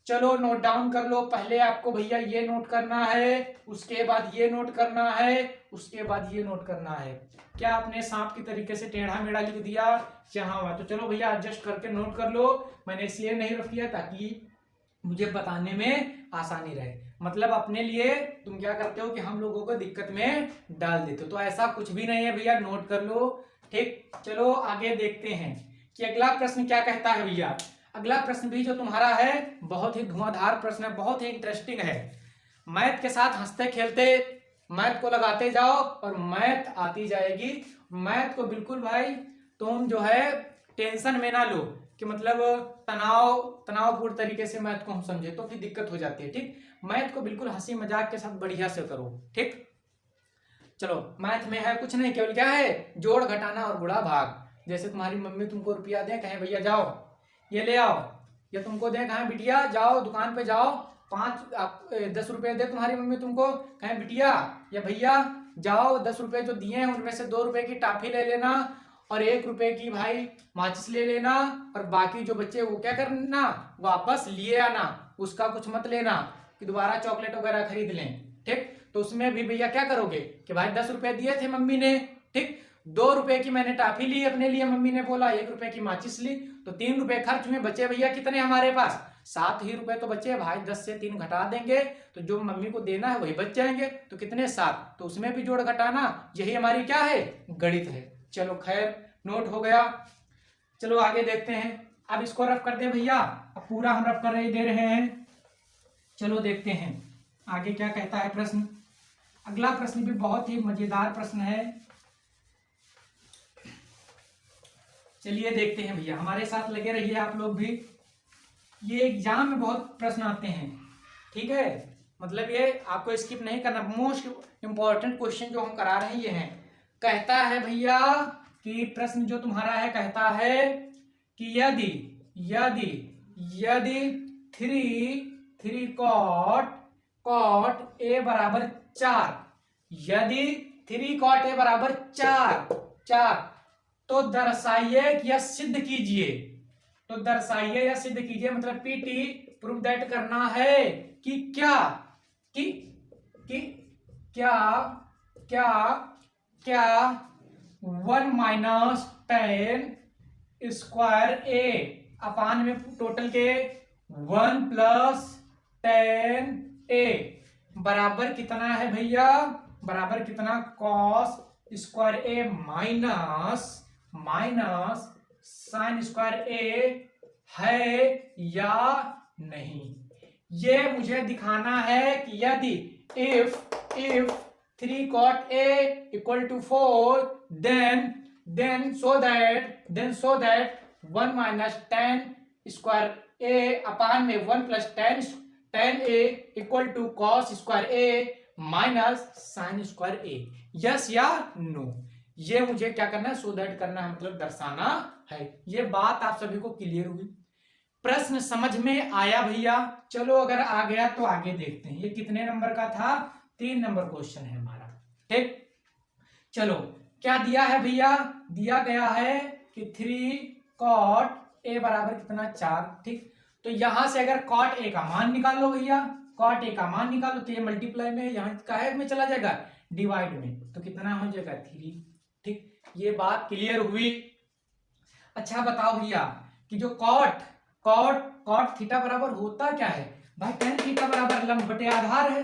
चलो नोट डाउन कर लो, पहले आपको भैया ये नोट करना है, उसके बाद ये नोट करना है, उसके बाद ये नोट करना है। क्या आपने सांप की तरीके से टेढ़ा मेढ़ा लिख दिया यहाँ हुआ, तो चलो भैया एडजस्ट करके नोट कर लो। मैंने इसलिए नहीं रख दिया ताकि मुझे बताने में आसानी रहे, मतलब अपने लिए तुम क्या करते हो कि हम लोगों को दिक्कत में डाल देते हो, तो ऐसा कुछ भी नहीं है भैया, नोट कर लो, ठीक। चलो आगे देखते हैं कि अगला प्रश्न क्या कहता है भैया। अगला प्रश्न भी जो तुम्हारा है बहुत ही धुआंधार प्रश्न है, बहुत ही इंटरेस्टिंग है। मैथ के साथ हंसते खेलते मैथ को लगाते जाओ और मैथ आती जाएगी। मैथ को बिल्कुल भाई तुम जो है टेंशन में ना लो कि मतलब तनावपूर्ण तरीके से मैथ को हम समझे तो फिर दिक्कत हो जाती है, ठीक। मैथ को बिल्कुल हंसी मजाक के साथ बढ़िया से करो, ठीक। चलो मैथ में है कुछ नहीं, केवल क्या है जोड़ घटाना और गुणा भाग। जैसे तुम्हारी मम्मी तुमको रुपया दे, कहे भैया जाओ ये ले आओ, या तुमको दे कहे बिटिया जाओ दुकान पे जाओ 10 रुपए दे तुम्हारी मम्मी तुमको, कहे बिटिया या भैया जाओ 10 रुपए जो दिए हैं उनमें से 2 रुपए की टॉफी ले लेना और 1 रुपए की भाई माचिस ले लेना, और बाकी जो बच्चे वो क्या करना वापस लिए आना, उसका कुछ मत लेना कि दोबारा चॉकलेट वगैरह खरीद लें, ठीक। तो उसमें भी भैया क्या करोगे कि भाई 10 रुपए दिए थे मम्मी ने, ठीक, 2 रुपए की मैंने टॉफी ली अपने लिए, मम्मी ने बोला 1 रुपए की माचिस ली, तो 3 रुपए खर्च में बचे भैया कितने हमारे पास 7 ही रुपए तो बचे भाई, 10 से 3 घटा देंगे तो जो मम्मी को देना है वही बच जाएंगे, तो कितने 7, तो उसमें भी जोड़ घटाना, यही हमारी क्या है गणित है। चलो खैर नोट हो गया। चलो आगे देखते हैं, अब इसको रफ कर दे भैया, अब पूरा हम रफ कर दे रहे हैं। चलो देखते हैं आगे क्या कहता है प्रश्न। अगला प्रश्न भी बहुत ही मजेदार प्रश्न है, चलिए देखते हैं भैया, हमारे साथ लगे रहिए आप लोग भी। ये एग्जाम में बहुत प्रश्न आते हैं, ठीक है, मतलब ये आपको स्किप नहीं करना, मोस्ट इंपॉर्टेंट क्वेश्चन जो हम करा रहे हैं ये हैं। कहता है भैया कि प्रश्न जो तुम्हारा है कहता है कि यदि यदि यदि 3 कॉट ए बराबर 4, यदि 3 कॉट ए बराबर 4 तो दर्शाइए या सिद्ध कीजिए, तो दर्शाइए या सिद्ध कीजिए मतलब पीटी प्रूव दैट करना है कि क्या कि क्या क्या क्या 1 माइनस 10 स्क्वायर ए अपान में टोटल के 1 प्लस 10 ए बराबर कितना है भैया, बराबर कितना कॉस स्क्वायर ए माइनस साइन स्क्वायर ए है या नहीं। ये मुझे दिखाना है कि यदि if 3 cot a equal to 4 then so that 1 minus 10 square a अपान में 1 plus 10 a equal to cos square a minus sine square A, yes या नो। ये मुझे क्या करना है सो दैट करना है, मतलब दर्शाना है। ये बात आप सभी को क्लियर हुई, प्रश्न समझ में आया भैया। चलो अगर आ गया तो आगे देखते हैं, ये कितने नंबर का था, 3 नंबर क्वेश्चन है हमारा, ठीक। चलो क्या दिया है भैया, दिया गया है कि 3 cot ए बराबर कितना 4। ठीक, तो यहां से अगर कॉट ए का मान निकालो भैया, कॉट ए का मान निकालो तो ये मल्टीप्लाई में यहाँ काहे में चला जाएगा, डिवाइड में, तो कितना हो जाएगा 3। ठीक, ये बात क्लियर हुई। अच्छा बताओ भैया कि जो कॉट कॉट कॉट थीटा बराबर होता क्या है भाई, टेन थीटा बराबर लंब बटे आधार है,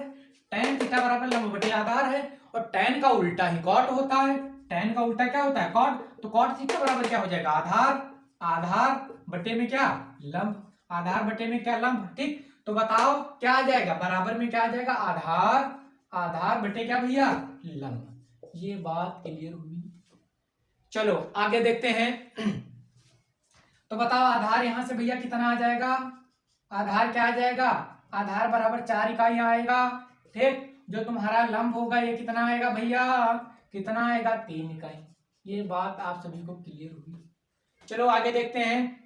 टेन थीटा बराबर लंब बटे आधार है, और टेन का उल्टा ही कॉट होता है, टेन का उल्टा क्या होता है कॉट, तो कॉट थीटा बराबर क्या हो जाएगा आधार, आधार बटे में क्या लंब, आधार बटे में क्या लंब। ठीक, तो बताओ क्या आ जाएगा, बराबर में क्या आ जाएगा आधार, आधार बटे क्या भैया लंब। ये बात क्लियर हुई। चलो आगे देखते हैं। तो बताओ आधार यहां से भैया कितना आ जाएगा, आधार क्या आ जाएगा, आधार बराबर 4 इकाई आएगा। ठीक, जो तुम्हारा लंब होगा ये कितना आएगा भैया, कितना आएगा 3 इकाई। ये बात आप सभी को क्लियर हुई। चलो आगे देखते हैं।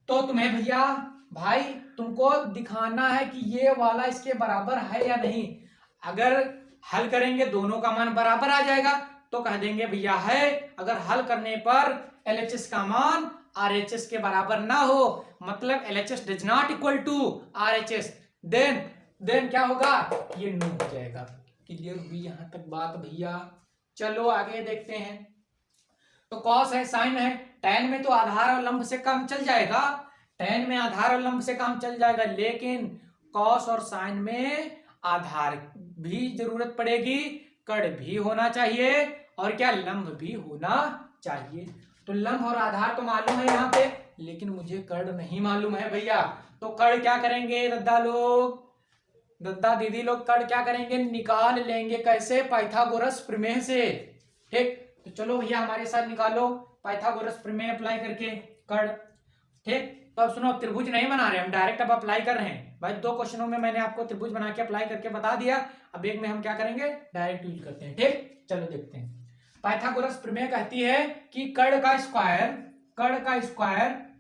तो तुम्हें भैया भाई तुमको दिखाना है कि ये वाला इसके बराबर है या नहीं। अगर हल करेंगे दोनों का मान बराबर आ जाएगा तो कह देंगे भैया है, अगर हल करने पर LHS का मान RHS के बराबर ना हो, मतलब LHS does not equal to RHS, देन क्या होगा, ये नो हो जाएगा। क्लियर हुई यहां तक बात भैया। चलो आगे देखते हैं। तो कॉस है, साइन है, tan में तो आधार और लंब से काम चल जाएगा, tan में आधार और लंब से काम चल जाएगा, लेकिन कॉस और साइन में आधार भी जरूरत पड़ेगी, कड़ भी होना चाहिए, और क्या लंब भी होना चाहिए। तो लंब और आधार तो मालूम है यहाँ पे, लेकिन मुझे कड़ नहीं मालूम है भैया। तो कड़ क्या करेंगे दद्दा लोग, दद्दा दीदी लोग कड़ क्या करेंगे, निकाल लेंगे। कैसे, पाइथागोरस प्रमेय से। ठीक, तो चलो भैया हमारे साथ निकालो पाइथागोरस प्रमेय अप्लाई करके कड़। ठीक, तो अब सुनो, त्रिभुज नहीं बना रहे हम, डायरेक्ट अब अप्लाई कर रहे हैं भाई। 2 क्वेश्चनों में मैंने आपको त्रिभुज बना के अप्लाई करके बता दिया, अब एक में हम क्या करेंगे, डायरेक्ट यूज करते हैं। ठीक, चलो देखते हैं। पाइथागोरस प्रमेय कहती है कि कड़ का स्क्वायर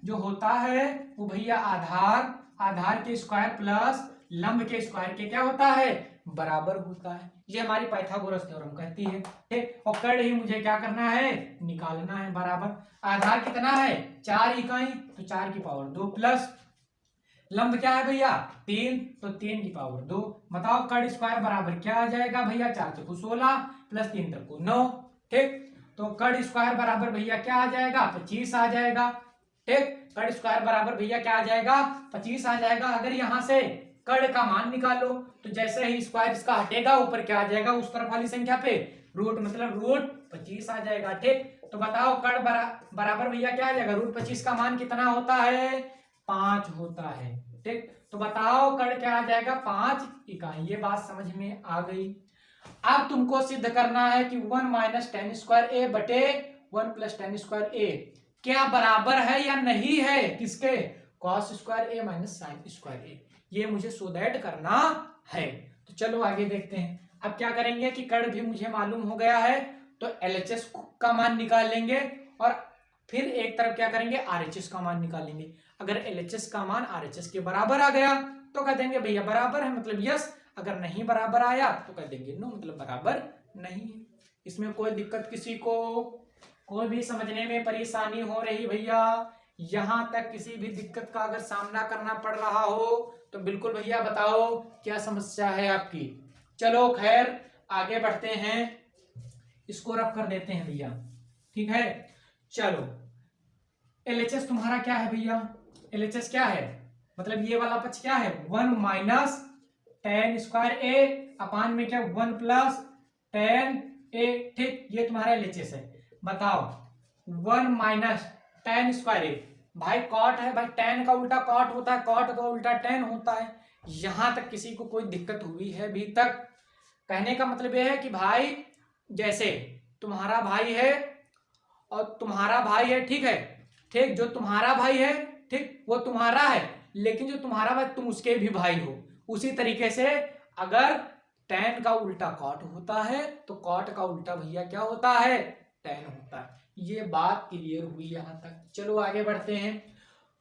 जो होता है वो भैया आधार, आधार के स्क्वायर प्लस लंब के स्क्वायर के क्या होता है, बराबर होता है। ये हमारी पाइथागोरस थ्योरम कहती है। ठीक, और कड़ ही मुझे क्या करना है, निकालना है बराबर। आधार कितना है 4 इकाई, तो 4 की पावर 2 प्लस लंब क्या है भैया 3, तो 3 की पावर 2। बताओ कड़ स्क्वायर बराबर क्या आ जाएगा भैया, 4 चौको 16 प्लस 3 तक 9। ठीक, तो कड़ स्क्वायर बराबर भैया क्या आ जाएगा 25 आ जाएगा। ठीक, कड़ स्क्वायर बराबर भैया क्या आ जाएगा 25 आ जाएगा। अगर यहां से कड़ का मान निकालो तो जैसे ही स्क्वायर इसका हटेगा ऊपर क्या आ जाएगा, उस तरफ वाली संख्या पे रूट, मतलब रूट 25 आ जाएगा। ठीक, तो बताओ कड़ बराबर भैया क्या आ जाएगा, रूट 25 का मान कितना होता है 5 होता है। ठीक, तो बताओ कड़ क्या आ जाएगा 5 इकाई। ये बात समझ में आ गई। अब तुमको सिद्ध करना है कि 1 माइनस टेन स्क्वायर ए बटे 1 प्लस टेन स्क्वायर ए क्या बराबर है या नहीं है, किसके, कॉस स्क्वायर ए माइनस साइन स्क्वायर ए। ये मुझे सो दैट करना है। तो चलो आगे देखते हैं। अब क्या करेंगे कि कड़ भी मुझे मालूम हो गया है, तो LHS का मान निकाल लेंगे, और फिर एक तरफ क्या करेंगे RHS का मान निकालेंगे। अगर LHS का मान RHS के बराबर आ गया तो कह देंगे भैया बराबर है, मतलब यस। अगर नहीं बराबर आया तो कह देंगे नो, मतलब बराबर नहीं है। इसमें कोई दिक्कत किसी को, कोई भी समझने में परेशानी हो रही भैया, यहां तक किसी भी दिक्कत का अगर सामना करना पड़ रहा हो तो बिल्कुल भैया बताओ क्या समस्या है आपकी। चलो खैर आगे बढ़ते हैं, इसको रफ कर देते हैं भैया। ठीक है, चलो LHS तुम्हारा क्या है भैया, LHS क्या है, मतलब ये वाला पक्ष क्या है 1 माइनस टेन स्क्वायर ए अपान में क्या 1 प्लस टेन ए। ठीक, ये तुम्हारा LHS है। बताओ 1 माइनस टेन स्क्वायर ए, भाई कॉट है भाई, टेन का उल्टा कॉट होता है, कॉट का उल्टा टेन होता है। यहां तक किसी को कोई दिक्कत हुई है अभी तक? कहने का मतलब यह है कि भाई जैसे तुम्हारा भाई है और तुम्हारा भाई है, ठीक है, ठीक, जो तुम्हारा भाई है ठीक वो तुम्हारा है, लेकिन जो तुम्हारा भाई तुम उसके भी भाई हो। उसी तरीके से अगर टेन का उल्टा कॉट होता है तो कॉट का उल्टा भैया क्या होता है, टेन होता है। ये बात क्लियर हुई यहां तक। चलो आगे बढ़ते हैं।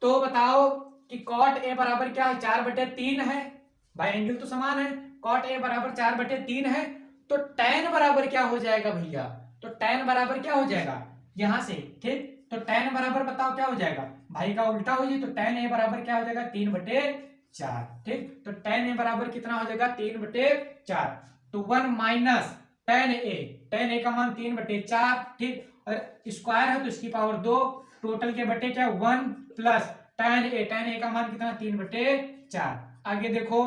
तो बताओ कि कॉट ए बराबर क्या है 4/3 है, भाई एंगल तो समान है, कॉट ए बराबर 4/3 है, तो टेन बराबर क्या हो जाएगा भैया, तो टेन बराबर क्या हो जाएगा यहां से, ठीक, तो टेन बराबर बताओ क्या हो जाएगा भाई का उल्टा हो जाए तो tan a बराबर क्या हो जाएगा 3/4। ठीक, तो tan a बराबर कितना हो जाएगा 3/4। तो 1 माइनस tan a का मान 3/4। ठीक, और स्क्वायर है तो इसकी पावर 2, टोटल के बटे क्या 1 प्लस tan a का मान कितना 3/4। आगे देखो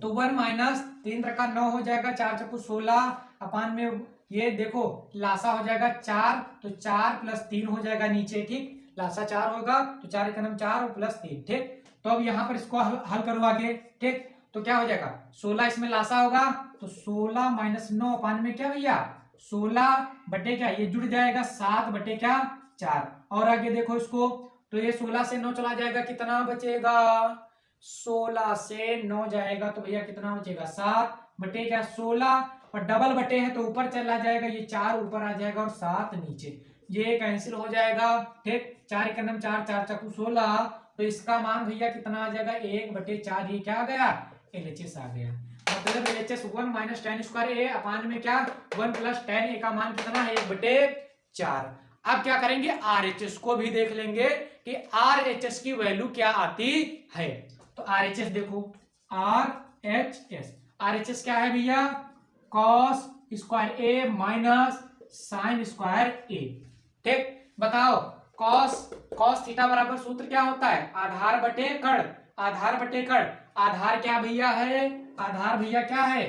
तो 1 माइनस 3 × 9 हो जाएगा, 4×4 = 16 अपान में ये देखो लासा हो जाएगा 4, तो 4 + 3 हो जाएगा नीचे। ठीक, लासा 4 होगा तो 4 × 9 4 और +3। ठीक, तो अब यहाँ पर इसको हल करो आगे। ठीक, तो क्या हो जाएगा 16 इसमें लासा होगा तो 16 - 9 अपान में क्या भैया 16 बटे क्या ये जुड़ जाएगा 7 बटे क्या 4। और आगे देखो इसको तो ये 16 से 9 चला जाएगा, कितना बचेगा 16 से 9 जाएगा तो भैया कितना बचेगा 7 बटे क्या 16, और डबल बटे है तो ऊपर चला जाएगा, ये 4 ऊपर आ जाएगा और 7 नीचे, ये कैंसिल हो जाएगा। ठीक, 4 × 9 4, 4×4 = 16, तो इसका मान भैया कितना आ जाएगा 1/4। ये क्या आ गया LHS आ गया। मतलब LHS 1 - tan² a अपान में क्या 1 + tan a का मान कितना है 1/4। अब क्या करेंगे RHS को भी देख लेंगे कि RHS की वैल्यू क्या आती है। तो RHS देखो RHS क्या है भैया cos² a minus sin² a। ठीक, बताओ cos थीटा बराबर सूत्र क्या होता है आधार बटे कण। आधार क्या भैया है, आधार भैया क्या है,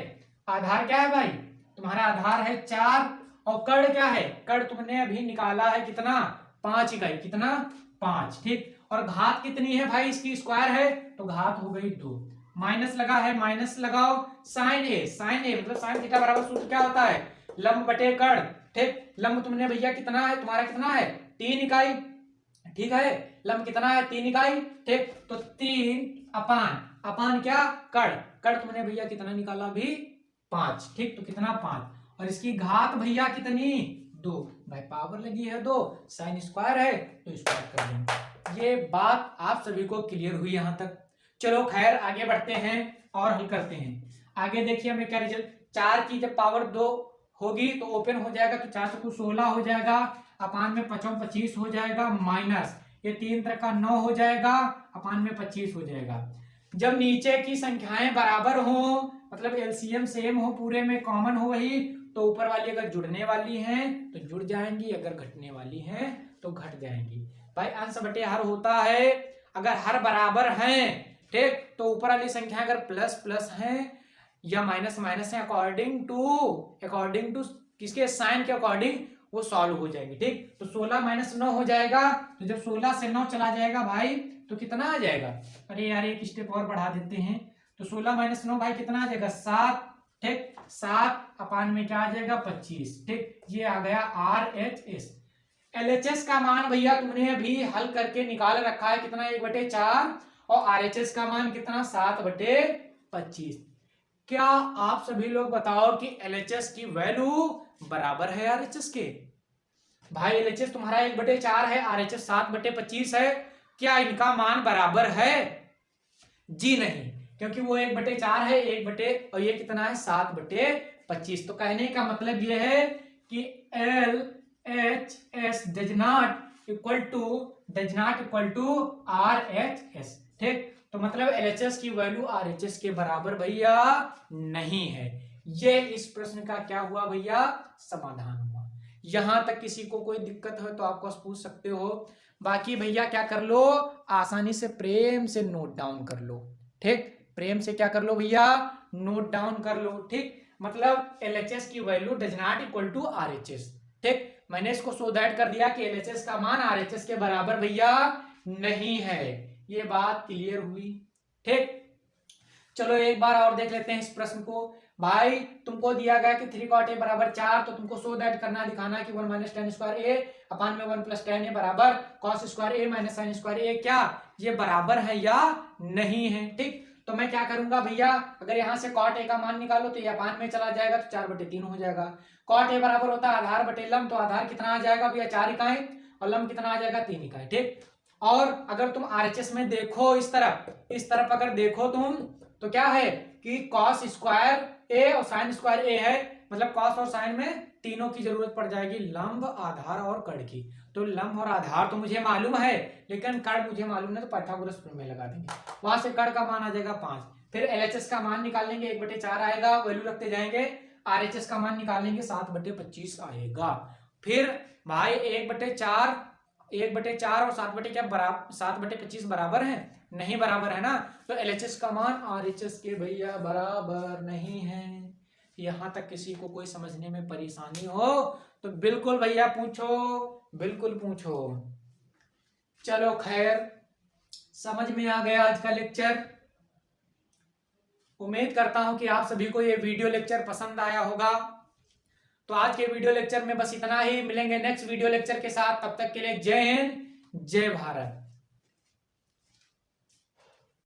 आधार क्या है भाई तुम्हारा आधार है 4, और कण क्या है, कण तुमने अभी निकाला है कितना 5 इकाई, कितना 5। ठीक, और घात कितनी है भाई इसकी स्क्वायर है तो घात हो गई 2, माइनस लगा है माइनस लगाओ sin a मतलब sin थीटा बराबर सूत्र क्या होता है लंब बटे कण। ठीक, लंब तुमने भैया कितना है तुम्हारा कितना है 3 इकाई। ठीक है, लंब कितना है 3 इकाई। ठीक, तो 3 अपान क्या कण तुमने भैया कितना निकाला अभी 5। ठीक, तो कितना 5, और इसकी घात भैया कितनी 2, भाई पावर लगी है 2, sin² है तो स्क्वायर कर देंगे। ये बात आप सभी को क्लियर हुई यहां तक। चलो खैर आगे बढ़ते हैं और हल करते हैं। आगे देखिए हमें क्या रिजल्ट, 4 की जब पावर 2 होगी तो ओपन हो जाएगा तो 4×16 हो जाएगा, अपान में 5 25 हो जाएगा, माइनस ये 3×9 हो जाएगा, अपान में 25 हो जाएगा। जब नीचे की संख्याएं बराबर हो मतलब एलसीएम सेम हो, पूरे में कॉमन हो वही, तो ऊपर वाली अगर जुड़ने वाली हैं तो जुड़ जाएंगी, अगर घटने वाली हैं तो घट जाएंगी। भाई अंश बटे हर होता है, अगर हर बराबर हैं ठीक तो ऊपर वाली संख्या अगर प्लस प्लस है या माइनस माइनस है अकॉर्डिंग टू किसके साइन के अकॉर्डिंग वो सॉल्व हो जाएगी। ठीक, तो 16 - 9 हो जाएगा, तो जब 16 से 9 चला जाएगा भाई तो कितना आ जाएगा, अरे यार एक स्टेप और बढ़ा देते हैं, तो 16 - 9 भाई कितना आ जाएगा 7। ठीक, 7 अपान में क्या आ जाएगा 25। ठीक, ये आ गया RHS। LHS का मान भैया तुमने अभी हल करके निकाल रखा है कितना 1/4, और RHS का मान कितना 7/25। क्या आप सभी लोग बताओ कि LHS की वैल्यू बराबर है RHS के। भाई LHS तुम्हारा 1/4 है, RHS 7/25 है, क्या इनका मान बराबर है? जी नहीं, क्योंकि वो 1/4 है, और ये कितना है 7/25। तो कहने का मतलब ये है कि LHS does not equal to RHS। ठीक, तो मतलब LHS की वैल्यू RHS के बराबर भैया नहीं है। ये इस प्रश्न का क्या हुआ भैया समाधान हुआ। यहां तक किसी को कोई दिक्कत हो तो आपको पूछ सकते हो, बाकी भैया क्या कर लो आसानी से प्रेम से नोट डाउन कर लो। ठीक, प्रेम से क्या कर लो भैया नोट डाउन कर लो। ठीक, मतलब LHS की value does not equal to RHS। ठीक, मैंने इसको सो दैट कर दिया कि LHS का मान RHS के बराबर भैया नहीं है। ये बात क्लियर हुई। ठीक, चलो एक बार और देख लेते हैं इस प्रश्न को। भाई तुमको दिया गया कि 3 cot a बराबर 4, तो तुमको सो दैट करना दिखाना है कि 1 - tan² a अपान में 1 + tan a बराबर cos² a - sin² a, क्या ये बराबर है या नहीं है। ठीक, तो मैं क्या करूंगा भैया, अगर यहां से cot a का मान निकालो तो ये अपान में चला जाएगा तो 4/3 हो जाएगा। cot a बराबर होता है आधार बटे लंब, तो आधार कितना आ जाएगा भैया 4 इकाई, और लंब कितना आ जाएगा 3 इकाई। ठीक, और अगर तुम RHS में देखो इस तरफ अगर देखो तुम तो क्या है कि cos² ए और साइन स्क्वायर ए है, मतलब कॉस और साइन में तीनों की जरूरत पड़ जाएगी, लंब, आधार और कड़ की। तो लंब और आधार तो मुझे मालूम है, लेकिन कड़ मुझे मालूम नहीं, तो पाइथागोरस प्रमेय लगा देंगे। वहां से कड़ का मान आ जाएगा 5। फिर एलएचएस का मान निकाल लेंगे, 1/4 आएगा, वैल्यू रखते जाएंगे। आरएचएस का मान निकाल लेंगे, 7/25 आएगा। फिर भाई 1/4 और 7/25 बराबर है? नहीं बराबर है ना, तो एलएचएस का मान आरएचएस के भैया बराबर नहीं है। यहां तक किसी को कोई समझने में परेशानी हो तो बिल्कुल भैया पूछो, बिल्कुल पूछो। चलो खैर, समझ में आ गया आज का लेक्चर। उम्मीद करता हूं कि आप सभी को ये वीडियो लेक्चर पसंद आया होगा। तो आज के वीडियो लेक्चर में बस इतना ही, मिलेंगे नेक्स्ट वीडियो लेक्चर के साथ। तब तक के लिए जय हिंद, जय भारत।